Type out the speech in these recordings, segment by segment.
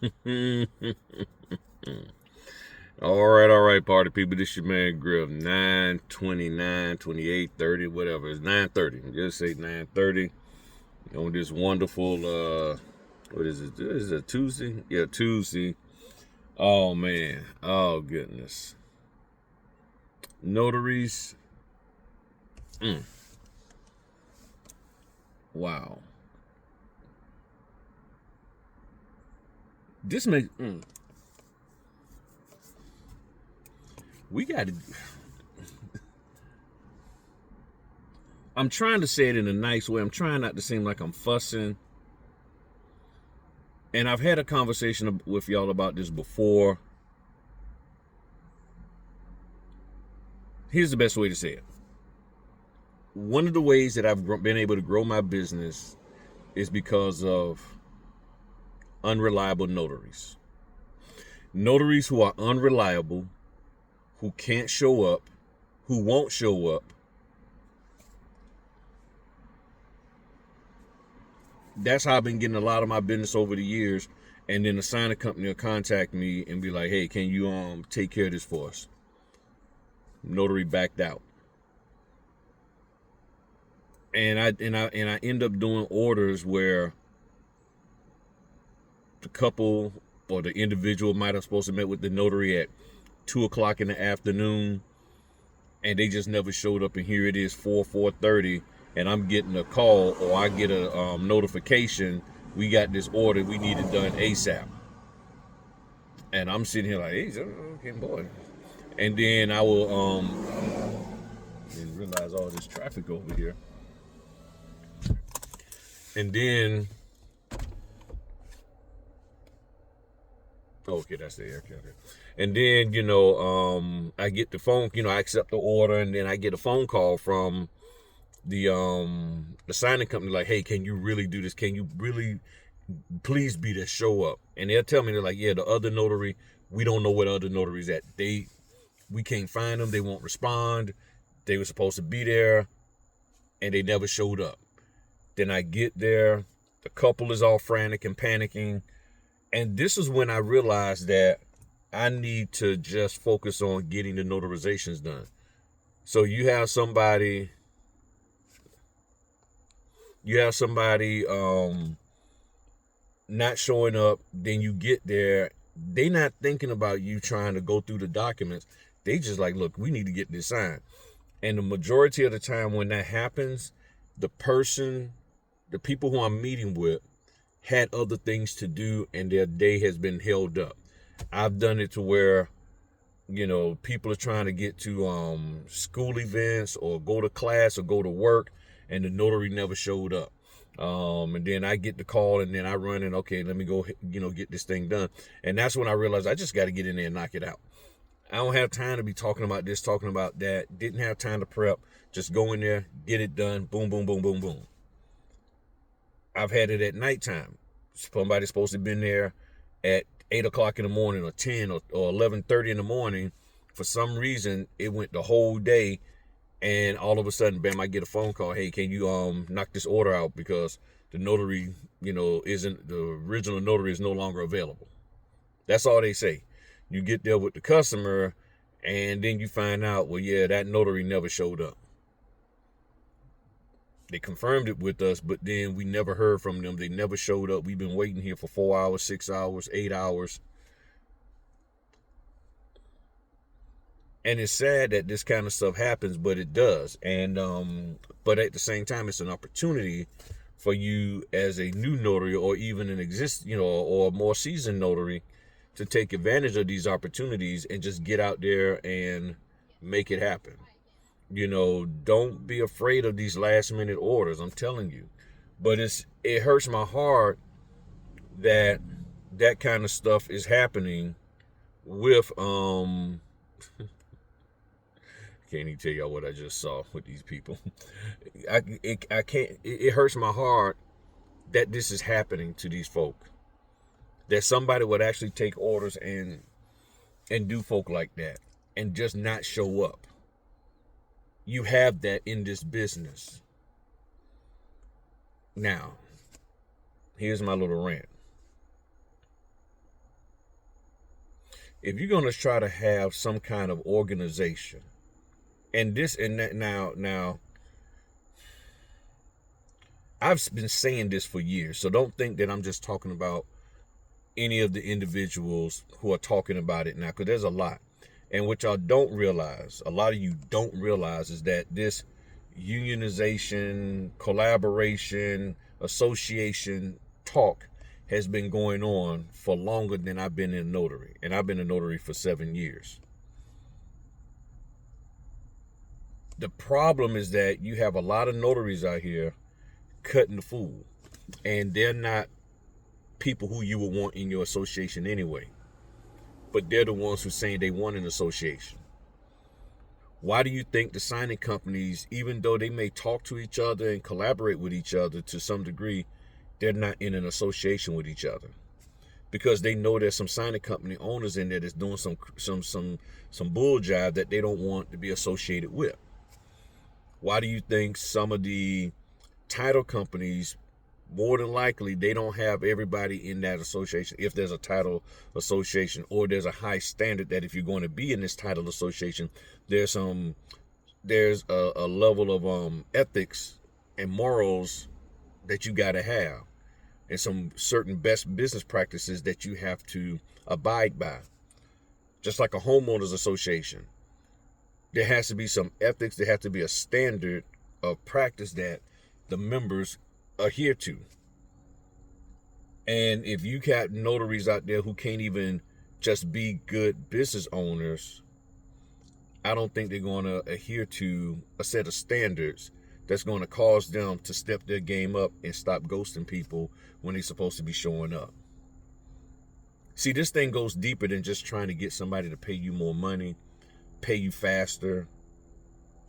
All right, party people. This your man Griff. 9:29, 28, 30, whatever. It's 9:30. Just say 9:30 on this wonderful what is it? Is it a Tuesday? Yeah, Tuesday. Oh man. Oh goodness. Notaries. Wow. This makes we got to. I'm trying to say it in a nice way. I'm trying not to seem like I'm fussing. And I've had a conversation with y'all about this before. Here's the best way to say it. One of the ways that I've been able to grow my business is because of unreliable notaries. Notaries who are unreliable, who can't show up, who won't show up. That's how I've been getting a lot of my business over the years. And then the signing company will contact me and be like, "Hey, can you take care of this for us?" Notary backed out. And I end up doing orders where the couple or the individual might have supposed to met with the notary at 2 o'clock in the afternoon, and they just never showed up. And here it is, 4:30, and I'm getting a call or I get a notification. We got this order. We need it done ASAP. And I'm sitting here like, hey, okay, boy. And then I will didn't realize all this traffic over here. And then okay, that's the air carrier. And then, I get the phone, I accept the order, and then I get a phone call from the signing company like, hey, can you really do this? Can you really please be there, show up? And they'll tell me, they're like, yeah, the other notary, we don't know where the other notary's at. We can't find them, they won't respond. They were supposed to be there and they never showed up. Then I get there, the couple is all frantic and panicking. And this is when I realized that I need to just focus on getting the notarizations done. So you have somebody not showing up, then you get there, they not thinking about you trying to go through the documents. They just like, look, we need to get this signed. And the majority of the time when that happens, the people who I'm meeting with had other things to do and their day has been held up. I've done it to where, people are trying to get to school events or go to class or go to work, and the notary never showed up. And then I get the call and then I run and, okay, let me go, get this thing done. And that's when I realized I just got to get in there and knock it out. I don't have time to be talking about this, talking about that. Didn't have time to prep. Just go in there, get it done. Boom, boom, boom, boom, boom. I've had it at nighttime. Somebody's supposed to have been there at 8 o'clock in the morning or 10 or 11:30 in the morning. For some reason, it went the whole day. And all of a sudden, bam, I get a phone call. Hey, can you knock this order out because the notary, isn't, the original notary is no longer available. That's all they say. You get there with the customer and then you find out, well, yeah, that notary never showed up. They confirmed it with us, but then we never heard from them. They never showed up. We've been waiting here for 4 hours, 6 hours, 8 hours. And it's sad that this kind of stuff happens, but it does. And but at the same time, it's an opportunity for you as a new notary or even an or a more seasoned notary to take advantage of these opportunities and just get out there and make it happen. Don't be afraid of these last minute orders. I'm telling you. But it hurts my heart that that kind of stuff is happening with can't even tell y'all what I just saw with these people. I can't. It hurts my heart that this is happening to these folk. That somebody would actually take orders and do folk like that and just not show up. You have that in this business. Now, here's my little rant. if you're going to try to have some kind of organization, and this and that, now I've been saying this for years, so don't think that I'm just talking about any of the individuals who are talking about it now, because there's a lot. And what y'all don't realize, a lot of you don't realize, is that this unionization, collaboration, association talk has been going on for longer than I've been in notary. And I've been a notary for 7 years. The problem is that you have a lot of notaries out here cutting the fool, and they're not people who you would want in your association anyway, but they're the ones who are saying they want an association. Why do you think the signing companies, even though they may talk to each other and collaborate with each other to some degree, they're not in an association with each other? Because they know there's some signing company owners in there that's doing some bull jive that they don't want to be associated with. Why do you think some of the title companies, more than likely, they don't have everybody in that association if there's a title association, or there's a high standard that if you're going to be in this title association, there's a level of ethics and morals that you got to have, and some certain best business practices that you have to abide by. Just like a homeowners association, there has to be some ethics, there has to be a standard of practice that the members adhere to. And if you got notaries out there who can't even just be good business owners, I don't think they're going to adhere to a set of standards that's going to cause them to step their game up and stop ghosting people when they're supposed to be showing up. See, this thing goes deeper than just trying to get somebody to pay you more money, pay you faster,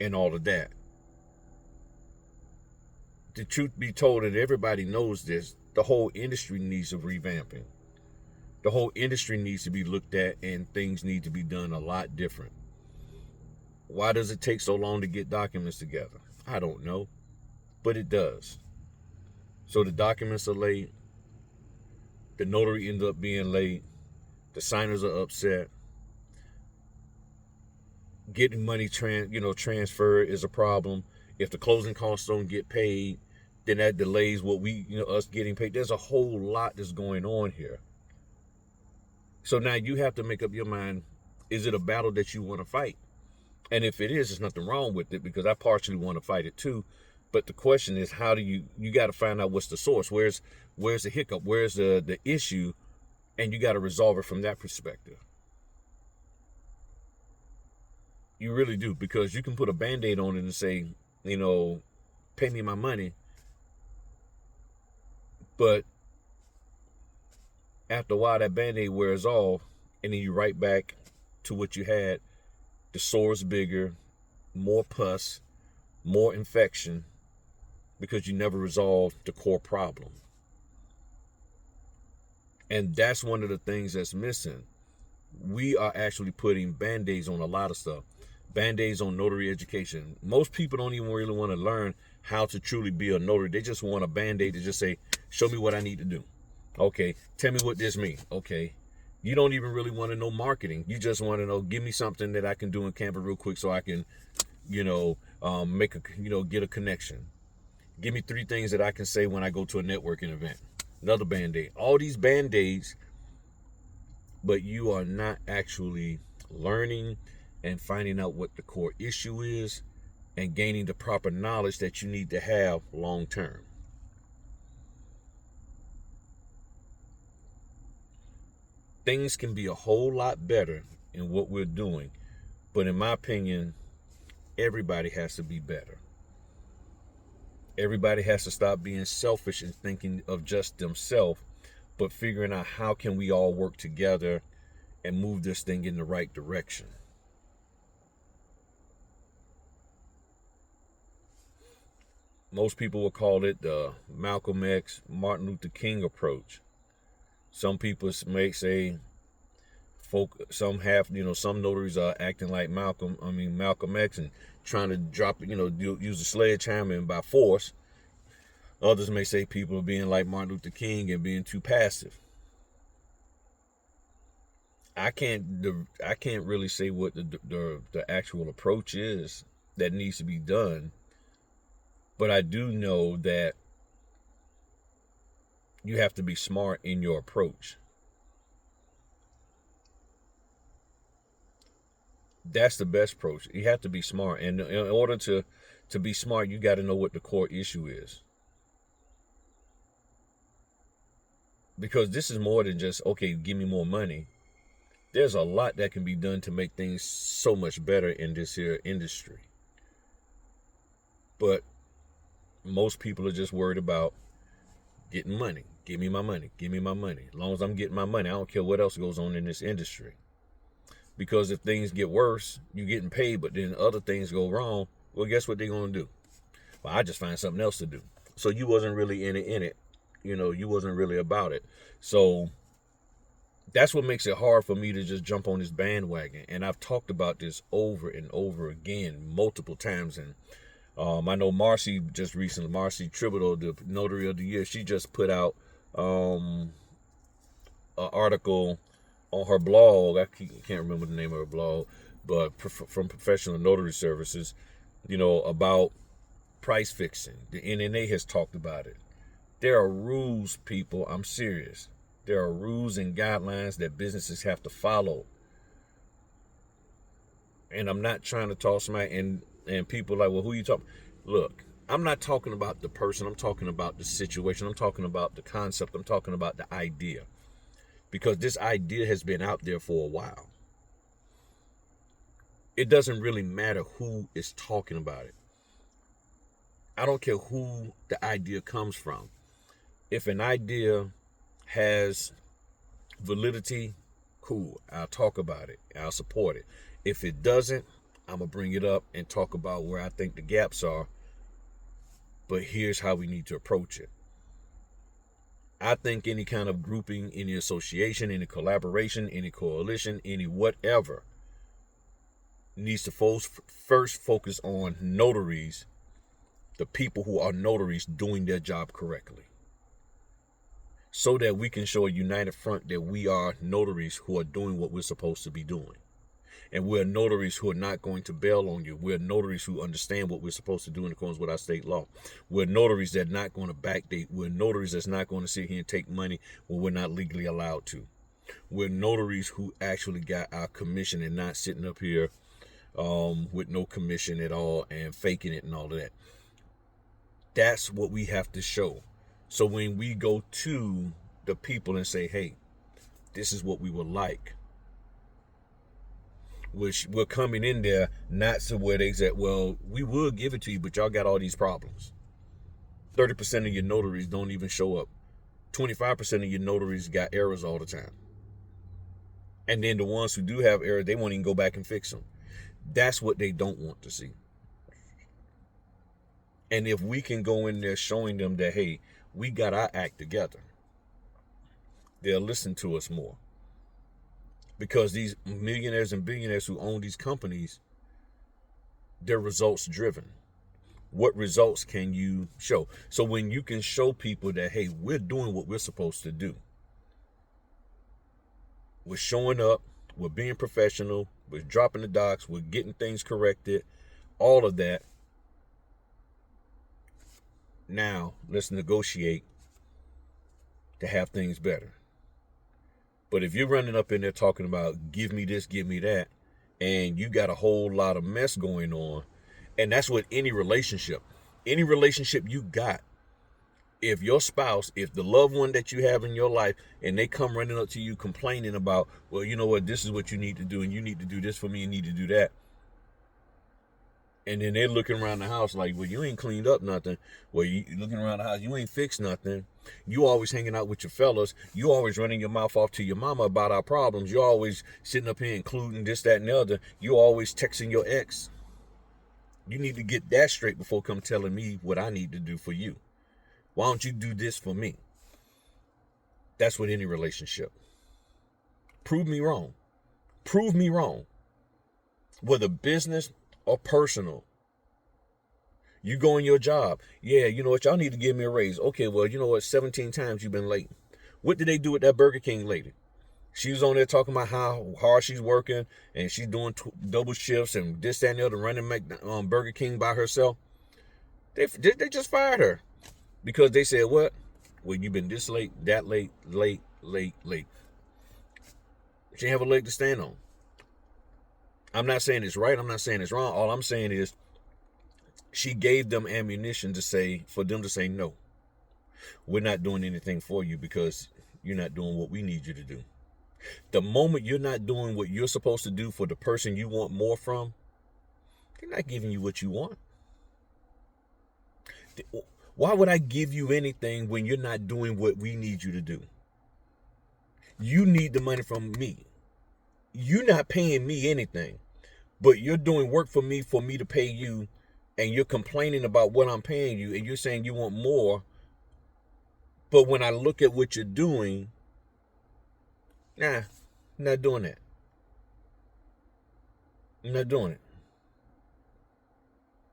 and all of that. The truth be told, and everybody knows this, the whole industry needs a revamping. The whole industry needs to be looked at, and things need to be done a lot different. Why does it take so long to get documents together? I don't know, but it does. So the documents are late. The notary ends up being late. The signers are upset. Getting money transferred is a problem. If the closing costs don't get paid, then that delays what us getting paid. There's a whole lot that's going on here. So now you have to make up your mind, is it a battle that you want to fight? And if it is, there's nothing wrong with it, because I partially want to fight it too. But the question is, how do you got to find out what's the source? Where's the hiccup? Where's the issue? And you got to resolve it from that perspective. You really do, because you can put a Band-Aid on it and say, pay me my money. But after a while, that Band-Aid wears off, and then you right back to what you had. The sore's bigger, more pus, more infection, because you never resolved the core problem. And that's one of the things that's missing. We are actually putting Band-Aids on a lot of stuff. Band-Aids on notary education. Most people don't even really want to learn how to truly be a notary. They just want a Band-Aid to just say, show me what I need to do. Okay, tell me what this means. Okay, you don't even really want to know marketing. You just want to know, give me something that I can do in Canva real quick so I can, get a connection. Give me 3 things that I can say when I go to a networking event. Another Band-Aid. All these Band-Aids, but you are not actually learning and finding out what the core issue is and gaining the proper knowledge that you need to have long term. Things can be a whole lot better in what we're doing, but in my opinion, everybody has to be better. Everybody has to stop being selfish and thinking of just themselves, but figuring out how can we all work together and move this thing in the right direction. Most people will call it the Malcolm X, Martin Luther King approach. Some people may say, some notaries are acting like Malcolm X and trying to use a sledgehammer and by force. Others may say people are being like Martin Luther King and being too passive. I can't really say what the actual approach is that needs to be done, but I do know that you have to be smart in your approach. That's the best approach. You have to be smart, and in order to be smart, you got to know what the core issue is. Because this is more than just, okay, give me more money. There's a lot that can be done to make things so much better in this here industry. But most people are just worried about getting money. Give me my money. Give me my money. As long as I'm getting my money, I don't care what else goes on in this industry. Because if things get worse, you're getting paid, but then other things go wrong, well, guess what they're going to do? Well, I just find something else to do. So you wasn't really in it. You wasn't really about it. So that's what makes it hard for me to just jump on this bandwagon. And I've talked about this over and over again, multiple times. And I know Marcy Tributo, the Notary of the Year, she just put out an article on her blog. I can't remember the name of her blog, but from Professional Notary Services, about price fixing. The NNA has talked about it. There are rules, people. I'm serious. There are rules and guidelines that businesses have to follow. And I'm not trying to talk smack, and people are like, well, who you talking? Look, I'm not talking about the person. I'm talking about the situation. I'm talking about the concept. I'm talking about the idea. Because this idea has been out there for a while. It doesn't really matter who is talking about it. I don't care who the idea comes from. If an idea has validity, cool, I'll talk about it. I'll support it. If it doesn't, I'm going to bring it up and talk about where I think the gaps are. But here's how we need to approach it. I think any kind of grouping, any association, any collaboration, any coalition, any whatever needs to first focus on notaries, the people who are notaries doing their job correctly, so that we can show a united front that we are notaries who are doing what we're supposed to be doing. And we're notaries who are not going to bail on you. We're notaries who understand what we're supposed to do in accordance with our state law. We're notaries that are not going to backdate. We're notaries that's not going to sit here and take money when we're not legally allowed to. We're notaries who actually got our commission and not sitting up here with no commission at all and faking it and all of that. That's what we have to show. So when we go to the people and say, hey, this is what we would like, which we're coming in there not to where they said, well, we will give it to you, but y'all got all these problems. 30% of your notaries don't even show up. 25% of your notaries got errors all the time. And then the ones who do have errors, they won't even go back and fix them. That's what they don't want to see. And if we can go in there showing them that, hey, we got our act together, they'll listen to us more. Because these millionaires and billionaires who own these companies, they're results driven. What results can you show? So when you can show people that, hey, we're doing what we're supposed to do. We're showing up, we're being professional, we're dropping the docs, we're getting things corrected, all of that. Now, let's negotiate to have things better. But if you're running up in there talking about give me this, give me that, and you got a whole lot of mess going on, and that's what any relationship you got, if your spouse, if the loved one that you have in your life, and they come running up to you complaining about, well, you know what, this is what you need to do, and you need to do this for me, and need to do that. And then they're looking around the house like, well, you ain't cleaned up nothing. Well, you looking around the house, you ain't fixed nothing. You always hanging out with your fellas. You always running your mouth off to your mama about our problems. You always sitting up here including this, that, and the other. You always texting your ex. You need to get that straight before come telling me what I need to do for you. Why don't you do this for me? That's with any relationship. Prove me wrong. Prove me wrong. Whether business or personal. You go in your job. Yeah, you know what? Y'all need to give me a raise. Okay, well, you know what? 17 times you've been late. What did they do with that Burger King lady? She was on there talking about how hard she's working and she's doing double shifts and this, that, and the other, running Burger King by herself. They just fired her because they said, what? Well, you've been this late, that late, late. She didn't have a leg to stand on. I'm not saying it's right. I'm not saying it's wrong. All I'm saying is she gave them ammunition for them to say, no, we're not doing anything for you because you're not doing what we need you to do. The moment you're not doing what you're supposed to do for the person you want more from, they're not giving you what you want. Why would I give you anything when you're not doing what we need you to do? You need the money from me. You're not paying me anything, but you're doing work for me to pay you, and you're complaining about what I'm paying you, and you're saying you want more. But when I look at what you're doing, nah, I'm not doing that. I'm not doing it.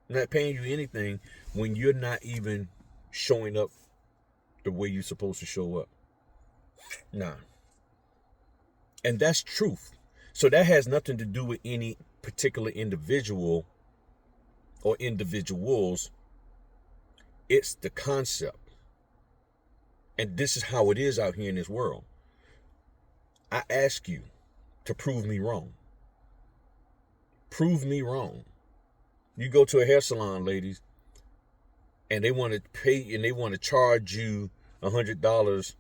I'm not paying you anything when you're not even showing up the way you're supposed to show up. Nah. And that's truth. So that has nothing to do with any particular individual or individuals. It's the concept. And this is how it is out here in this world. I ask you to prove me wrong. Prove me wrong. You go to a hair salon, ladies, and they want to pay and they want to charge you $100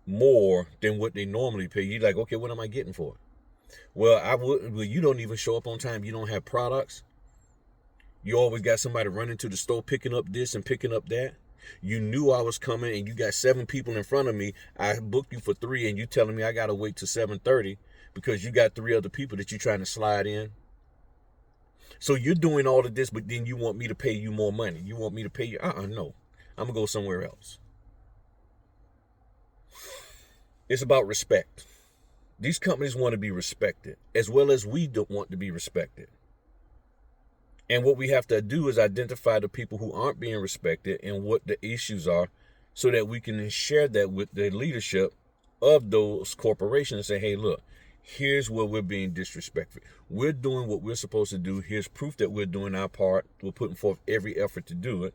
more than what they normally pay. You're like, okay, what am I getting for it? Well, you don't even show up on time. You don't have products. You always got somebody running to the store picking up this and picking up that. You knew I was coming and you got 7 people in front of me. I booked you for 3 and you telling me I got to wait till 7:30 because you got 3 other people that you're trying to slide in. So you're doing all of this, but then you want me to pay you more money. You want me to pay you? No. I'm going to go somewhere else. It's about respect. These companies want to be respected as well as we don't want to be respected. And what we have to do is identify the people who aren't being respected and what the issues are so that we can share that with the leadership of those corporations and say, hey, look, here's where we're being disrespectful. We're doing what we're supposed to do. Here's proof that we're doing our part. We're putting forth every effort to do it.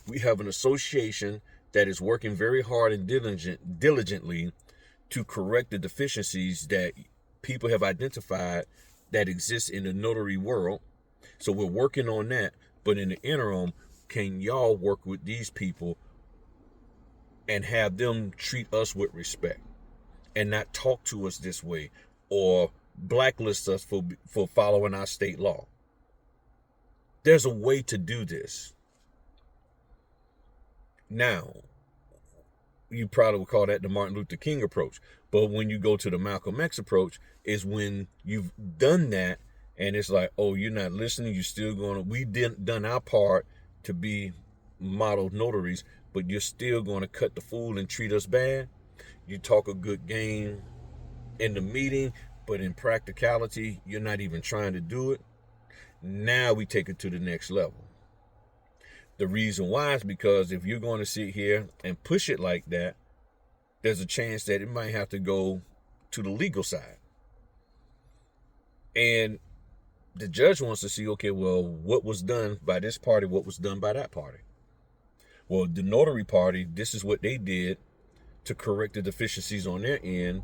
We have an association that is working very hard and diligently to correct the deficiencies that people have identified that exist in the notary world. So we're working on that. But in the interim, can y'all work with these people and have them treat us with respect and not talk to us this way or blacklist us for following our state law? There's a way to do this. Now, you probably would call that the Martin Luther King approach. But when you go to the Malcolm X approach is when you've done that and it's like, oh, you're not listening. You're still going to, we didn't done our part to be model notaries, but you're still going to cut the fool and treat us bad. You talk a good game in the meeting, but in practicality, you're not even trying to do it. Now we take it to the next level. The reason why is because if you're going to sit here and push it like that, there's a chance that it might have to go to the legal side. And the judge wants to see, okay, well, what was done by this party, what was done by that party? Well, the notary party, this is what they did to correct the deficiencies on their end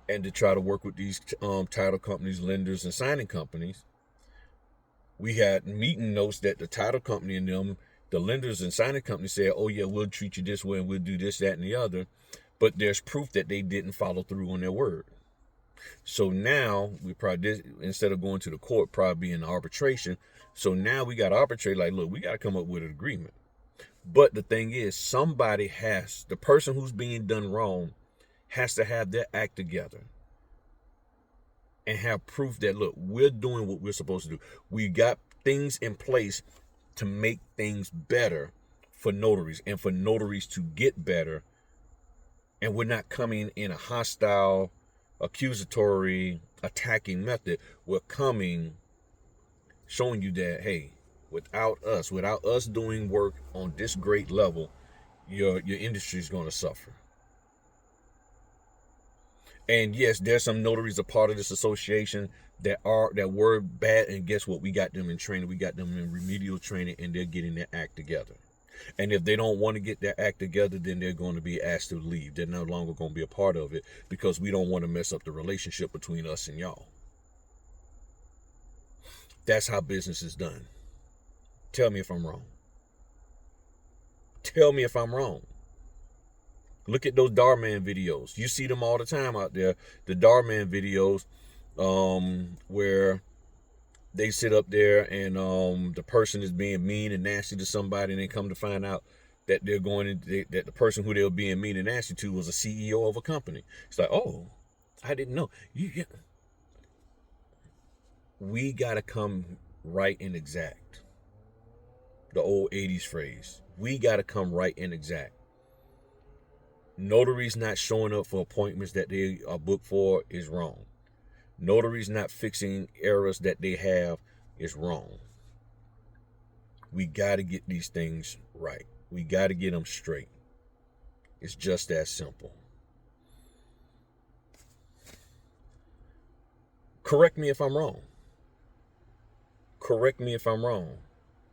and to try to work with these title companies, lenders, and signing companies. We had meeting notes that the title company and them, the lenders and signing companies said, oh, yeah, we'll treat you this way and we'll do this, that, and the other. But there's proof that they didn't follow through on their word. So now we probably, instead of going to the court, probably be in arbitration. So now we got to arbitrate like, look, we got to come up with an agreement. But the thing is, the person who's being done wrong has to have their act together and have proof that, look, we're doing what we're supposed to do. We got things in place to make things better for notaries and for notaries to get better. And we're not coming in a hostile, accusatory, attacking method. We're coming showing you that, hey, without us doing work on this great level, your industry is going to suffer. And yes, there's some notaries a part of this association that were bad, and guess what? We got them in training, we got them in remedial training, and they're getting their act together. And if they don't want to get their act together, then they're going to be asked to leave. They're no longer going to be a part of it because we don't want to mess up the relationship between us and y'all. That's how business is done. Tell me if I'm wrong. Tell me if I'm wrong. Look at those Darman videos. You see them all the time out there. The Darman videos, where they sit up there and the person is being mean and nasty to somebody, and they come to find out that that the person who they were being mean and nasty to was a CEO of a company. It's like, oh, I didn't know. We gotta come right and exact. The old 80s phrase. We gotta come right and exact. Notaries not showing up for appointments that they are booked for is wrong. Notaries not fixing errors that they have is wrong. We got to get these things right. We got to get them straight. It's just that simple. Correct me if I'm wrong. Correct me if I'm wrong.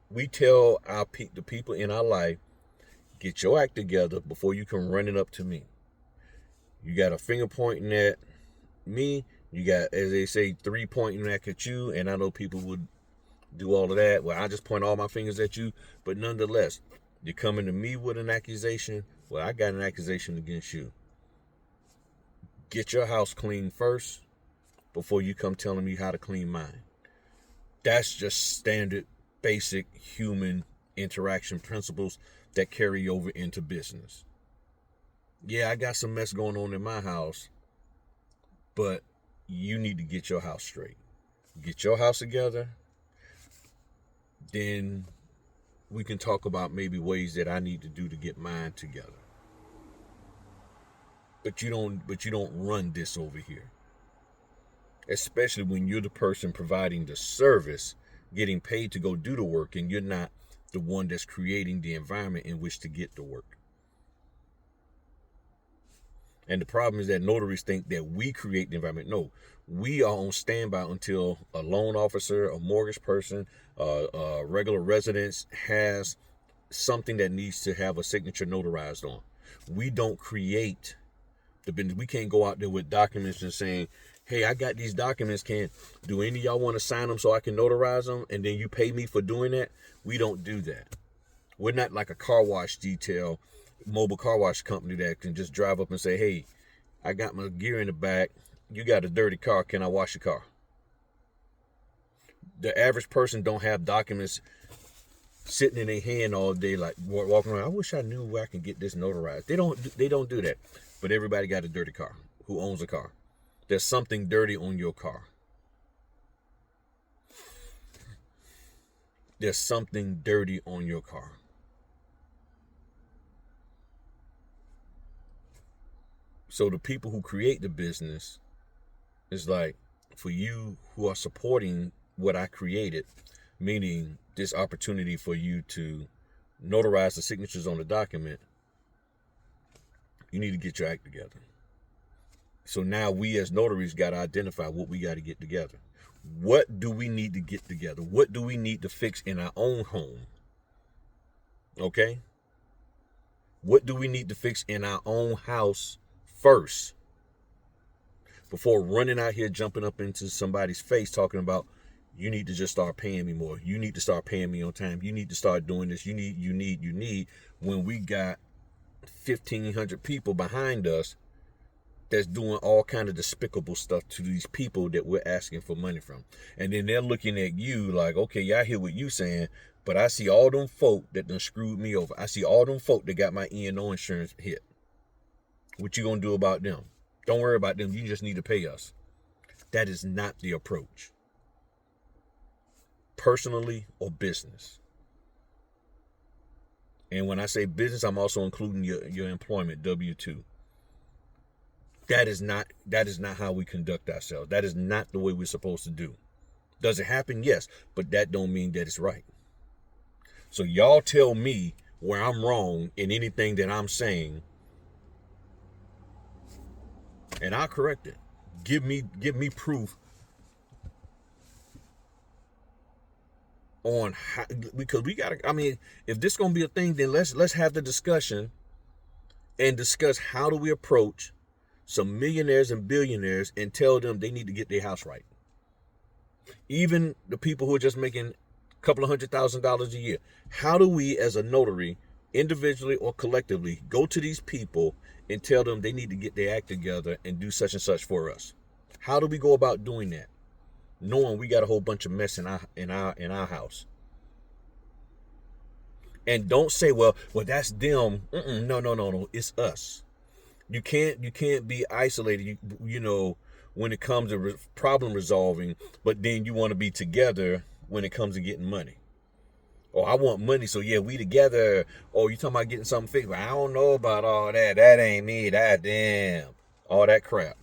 We tell the people in our life, get your act together before you can run it up to me. You got a finger pointing at me. You got, as they say, 3 pointing back at you. And I know people would do all of that. Well, I just point all my fingers at you. But nonetheless, you're coming to me with an accusation. Well, I got an accusation against you. Get your house clean first before you come telling me how to clean mine. That's just standard, basic human interaction principles that carry over into business. Yeah, I got some mess going on in my house, but you need to get your house straight. Get your house together, then we can talk about maybe ways that I need to do to get mine together. But you don't run this over here. Especially when you're the person providing the service, getting paid to go do the work, and you're not the one that's creating the environment in which to get the work. And the problem is that notaries think that we create the environment. No, we are on standby until a loan officer, a mortgage person, a regular resident has something that needs to have a signature notarized on. We don't create the business. We can't go out there with documents and saying, hey, I got these documents. Do any of y'all want to sign them so I can notarize them? And then you pay me for doing that? We don't do that. We're not like a car wash detail, mobile car wash company that can just drive up and say, hey, I got my gear in the back. You got a dirty car. Can I wash your car? The average person don't have documents sitting in their hand all day, like walking around. I wish I knew where I can get this notarized. They don't do that. But everybody got a dirty car. Who owns a car? There's something dirty on your car. There's something dirty on your car. So the people who create the business is like, for you who are supporting what I created, meaning this opportunity for you to notarize the signatures on the document, you need to get your act together. So now we as notaries got to identify what we got to get together. What do we need to get together? What do we need to fix in our own home? Okay? What do we need to fix in our own house first? Before running out here jumping up into somebody's face talking about, you need to just start paying me more. You need to start paying me on time. You need to start doing this. You need, when we got 1,500 people behind us that's doing all kind of despicable stuff to these people that we're asking for money from. And then they're looking at you like, okay, yeah, I hear what you saying, but I see all them folk that done screwed me over. I see all them folk that got my E&O insurance hit. What you gonna do about them? Don't worry about them. You just need to pay us. That is not the approach. Personally or business. And when I say business, I'm also including your employment, W-2. That is not how we conduct ourselves. That is not the way we're supposed to do. Does it happen? Yes, but that don't mean that it's right. So y'all tell me where I'm wrong in anything that I'm saying, and I'll correct it. Give me proof on how, because we gotta. I mean, if this gonna be a thing, then let's have the discussion and discuss how do we approach some millionaires and billionaires and tell them they need to get their house right. Even the people who are just making a couple of $100,000 a year. How do we, as a notary, individually or collectively, go to these people and tell them they need to get their act together and do such and such for us? How do we go about doing that, knowing we got a whole bunch of mess in our house? And don't say, well, that's them. No. It's us. You can't be isolated. You know, when it comes to problem resolving, but then you want to be together when it comes to getting money. Oh, I want money, so yeah, we together. Oh, you talking about getting something fixed? But I don't know about all that. That ain't me. That damn. All that crap.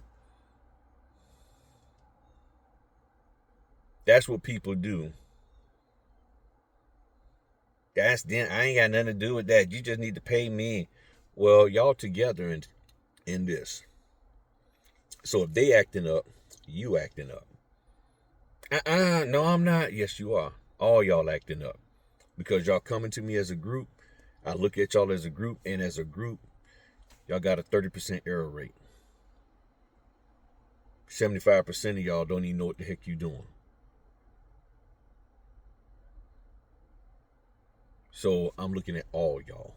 That's what people do. That's them. I ain't got nothing to do with that. You just need to pay me. Well, y'all together in this. So if they acting up, you acting up. No, I'm not. Yes, you are. All y'all acting up. Because y'all coming to me as a group. I look at y'all as a group, and as a group, y'all got a 30% error rate. 75% of y'all don't even know what the heck you doing. So I'm looking at all y'all.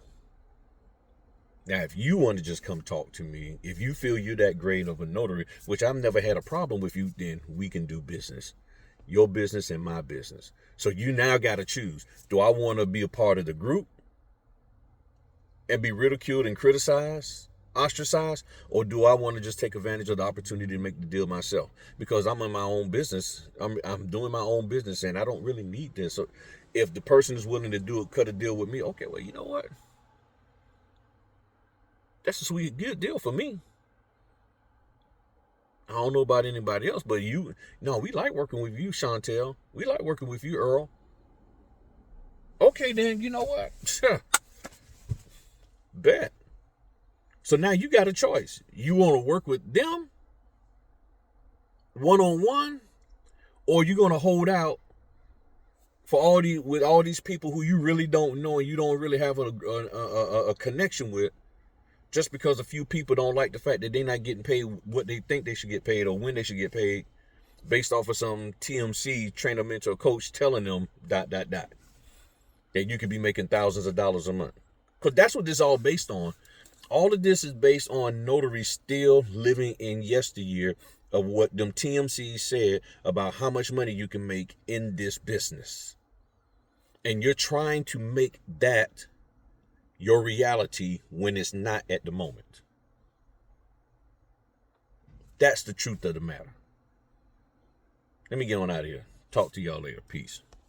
Now, if you want to just come talk to me, if you feel you're that great of a notary, which I've never had a problem with you, then we can do business. Your business and my business. So you now got to choose. Do I want to be a part of the group and be ridiculed and criticized, ostracized? Or do I want to just take advantage of the opportunity to make the deal myself? Because I'm in my own business. I'm doing my own business, and I don't really need this. So if the person is willing to cut a deal with me, okay, well, you know what? That's a sweet good deal for me. I don't know about anybody else, but we like working with you, Chantel. We like working with you, Earl. Okay, then, you know what? Bet. So now you got a choice. You want to work with them one-on-one, or you going to hold out for all these people who you really don't know and you don't really have a connection with, just because a few people don't like the fact that they're not getting paid what they think they should get paid or when they should get paid, based off of some TMC trainer, mentor, coach telling them ... that you could be making thousands of dollars a month. Because that's what this is all based on. All of this is based on notaries still living in yesteryear of what them TMCs said about how much money you can make in this business. And you're trying to make that your reality when it's not at the moment. That's the truth of the matter. Let me get on out of here. Talk to y'all later. Peace.